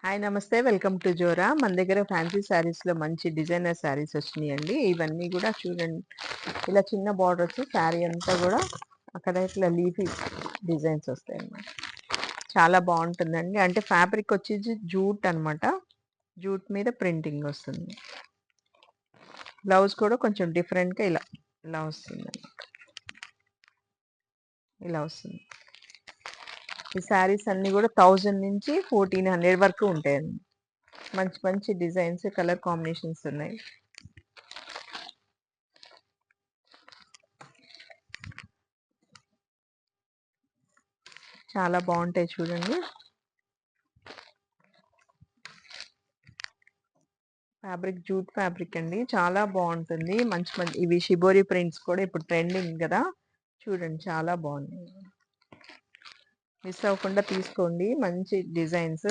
Hi నమస్తే. Welcome to Zora. మన దగ్గర ఫ్యాన్సీ శారీస్‌లో మంచి డిజైనర్ శారీస్ వచ్చినియండి. ఇవన్నీ గూడా చూడండి. ఇలా చిన్న బార్డర్స్ శారీ అంతా గూడా అక్కడ ఇట్లా లీఫీ డిజైన్స్ వస్తాయన్నమాట. చాలా బావుంటుందండి. అంటే ఫ్యాబ్రిక్ వచ్చేసి జూట్ అన్నమాట. జూట్ మీద ప్రింటింగ్ వస్తుంది. బ్లౌజ్ కూడా కొంచెం డిఫరెంట్‌గా ఇలా వస్తుందండి. ఇలా వస్తుంది. ఈ శారీస్ అన్నీ గూడా 1000 నుంచి 1400 వరకు ఉంటాయండి. మంచి మంచి డిజైన్స్, కలర్ కాంబినేషన్స్ ఉన్నాయి. చాలా బాగుంటాయి చూడండి. ఫ్యాబ్రిక్ జూట్ ఫ్యాబ్రిక్ అండి. చాలా బాగుంటుంది. మంచి మంచి ఇవి షిబోరి ప్రింట్స్ కూడా ఇప్పుడు ట్రెండింగ్ కదా. చూడండి చాలా బాగున్నాయి. మిస్ అవ్వకుండా తీసుకోండి. మంచి డిజైన్స్.